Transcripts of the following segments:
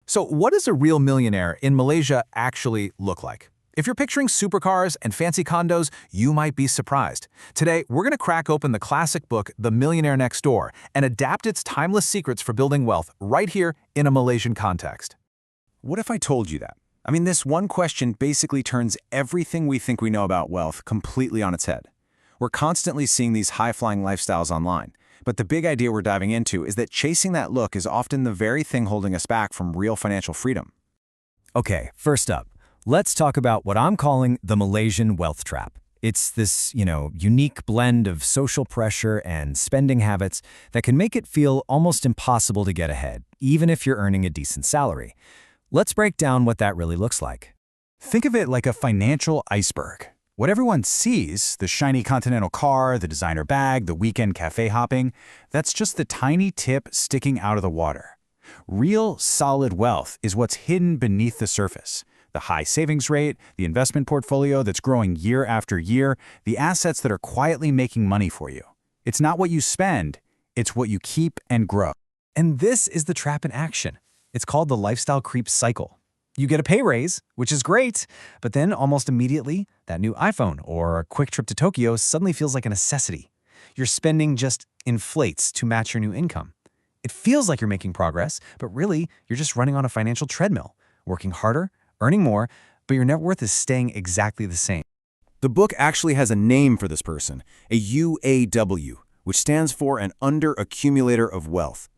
So what does a real millionaire in Malaysia actually look like? If you're picturing supercars and fancy condos, you might be surprised. Today, we're going to crack open the classic book, The Millionaire Next Door, and adapt its timeless secrets for building wealth right here in a Malaysian context. What if I told you that? I mean, this one question basically turns everything we think we know about wealth completely on its head. We're constantly seeing these high-flying lifestyles online, but the big idea we're diving into is that chasing that look is often the very thing holding us back from real financial freedom. Okay, first up, let's talk about what I'm calling the Malaysian wealth trap. It's this, unique blend of social pressure and spending habits that can make it feel almost impossible to get ahead, even if you're earning a decent salary. Let's break down what that really looks like. Think of it like a financial iceberg. What everyone sees, the shiny Continental car, the designer bag, the weekend cafe hopping, that's just the tiny tip sticking out of the water. Real, solid wealth is what's hidden beneath the surface. The high savings rate, the investment portfolio that's growing year after year, the assets that are quietly making money for you. It's not what you spend, it's what you keep and grow. And this is the trap in action. It's called the lifestyle creep cycle. You get a pay raise, which is great, but then almost immediately, that new iPhone or a quick trip to Tokyo suddenly feels like a necessity. Your spending just inflates to match your new income. It feels like you're making progress, but really, you're just running on a financial treadmill, working harder, earning more, but your net worth is staying exactly the same. The book actually has a name for this person, a UAW, which stands for an under-accumulator of wealth.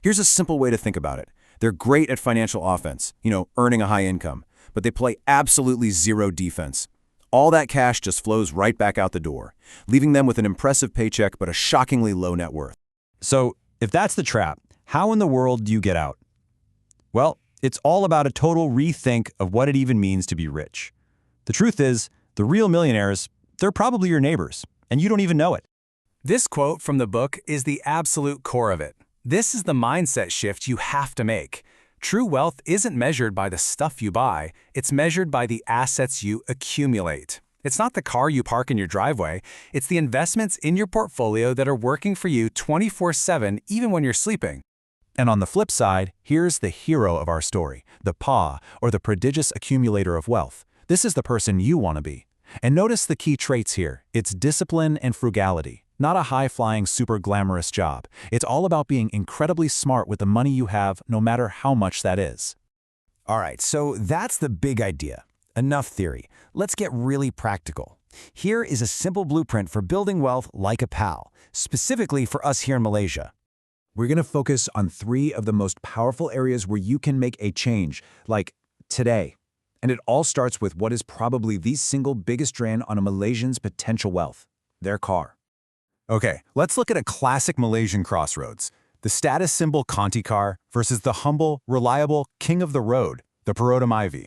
Here's a simple way to think about it. They're great at financial offense, earning a high income, but they play absolutely zero defense. All that cash just flows right back out the door, leaving them with an impressive paycheck but a shockingly low net worth. So, if that's the trap, how in the world do you get out? Well, it's all about a total rethink of what it even means to be rich. The truth is, the real millionaires, they're probably your neighbors, and you don't even know it. This quote from the book is the absolute core of it. This is the mindset shift you have to make. True wealth isn't measured by the stuff you buy, it's measured by the assets you accumulate. It's not the car you park in your driveway, it's the investments in your portfolio that are working for you 24/7 even when you're sleeping. And on the flip side, here's the hero of our story, the PA, or the prodigious accumulator of wealth. This is the person you want to be. And notice the key traits here. It's discipline and frugality. Not a high-flying, super glamorous job. It's all about being incredibly smart with the money you have, no matter how much that is. All right, so that's the big idea. Enough theory. Let's get really practical. Here is a simple blueprint for building wealth like a pal, specifically for us here in Malaysia. We're going to focus on 3 of the most powerful areas where you can make a change, like today. And it all starts with what is probably the single biggest drain on a Malaysian's potential wealth, their car. Okay, let's look at a classic Malaysian crossroads. The status symbol Conti car versus the humble, reliable king of the road, the Perodua.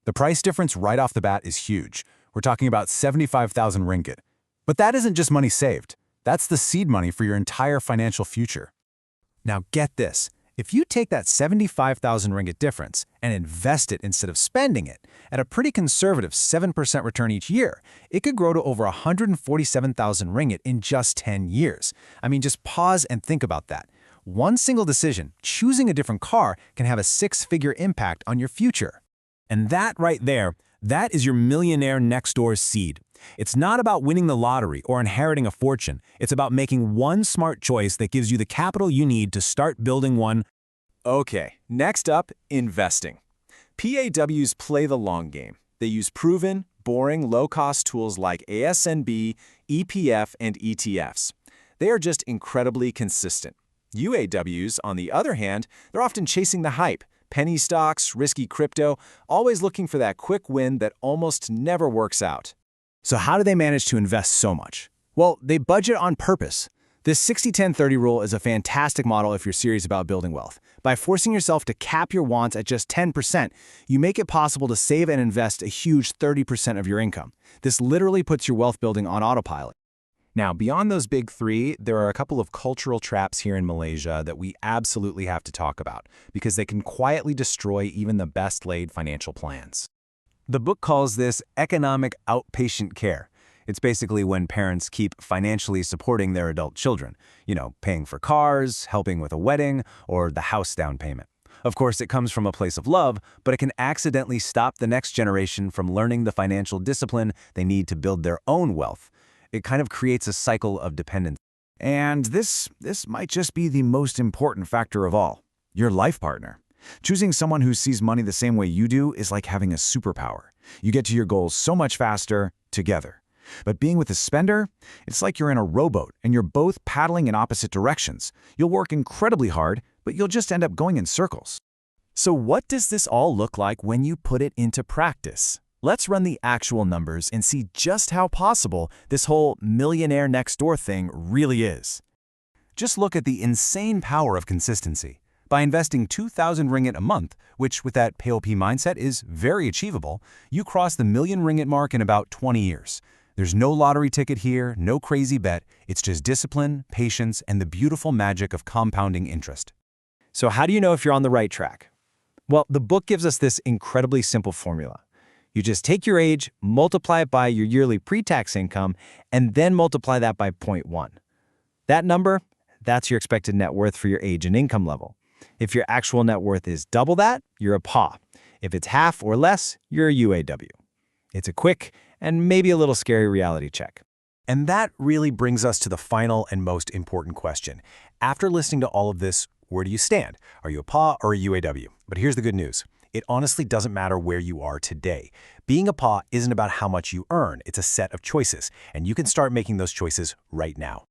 The price difference right off the bat is huge. We're talking about 75,000 ringgit. But that isn't just money saved. That's the seed money for your entire financial future. Now get this. If you take that 75,000 ringgit difference and invest it instead of spending it, at a pretty conservative 7% return each year, it could grow to over 147,000 ringgit in just 10 years. I mean, just pause and think about that. One single decision, choosing a different car, can have a 6-figure impact on your future. And that right there, that is your millionaire next door seed. It's not about winning the lottery or inheriting a fortune. It's about making one smart choice that gives you the capital you need to start building one. Okay, next up, investing. PAWs play the long game. They use proven, boring, low-cost tools like ASNB, EPF, and ETFs. They are just incredibly consistent. UAWs, on the other hand, they're often chasing the hype. Penny stocks, risky crypto, always looking for that quick win that almost never works out. So how do they manage to invest so much? Well, they budget on purpose. This 60-10-30 rule is a fantastic model if you're serious about building wealth. By forcing yourself to cap your wants at just 10%, you make it possible to save and invest a huge 30% of your income. This literally puts your wealth building on autopilot. Now, beyond those big 3, there are a couple of cultural traps here in Malaysia that we absolutely have to talk about, because they can quietly destroy even the best-laid financial plans. The book calls this economic outpatient care. It's basically when parents keep financially supporting their adult children, paying for cars, helping with a wedding, or the house down payment. Of course, it comes from a place of love, but it can accidentally stop the next generation from learning the financial discipline they need to build their own wealth. It kind of creates a cycle of dependence. And this might just be the most important factor of all, your life partner. Choosing someone who sees money the same way you do is like having a superpower. You get to your goals so much faster together. But being with a spender, it's like you're in a rowboat and you're both paddling in opposite directions. You'll work incredibly hard, but you'll just end up going in circles. So what does this all look like when you put it into practice? Let's run the actual numbers and see just how possible this whole millionaire next door thing really is. Just look at the insane power of consistency. By investing 2,000 ringgit a month, which with that POP mindset is very achievable, you cross the million ringgit mark in about 20 years. There's no lottery ticket here, no crazy bet. It's just discipline, patience, and the beautiful magic of compounding interest. So how do you know if you're on the right track? Well, the book gives us this incredibly simple formula. You just take your age, multiply it by your yearly pre-tax income, and then multiply that by 0.1. That number, that's your expected net worth for your age and income level. If your actual net worth is double that, you're a PA. If it's half or less, you're a UAW. It's a quick and maybe a little scary reality check. And that really brings us to the final and most important question. After listening to all of this, where do you stand? Are you a PA or a UAW? But here's the good news. It honestly doesn't matter where you are today. Being a PA isn't about how much you earn. It's a set of choices, and you can start making those choices right now.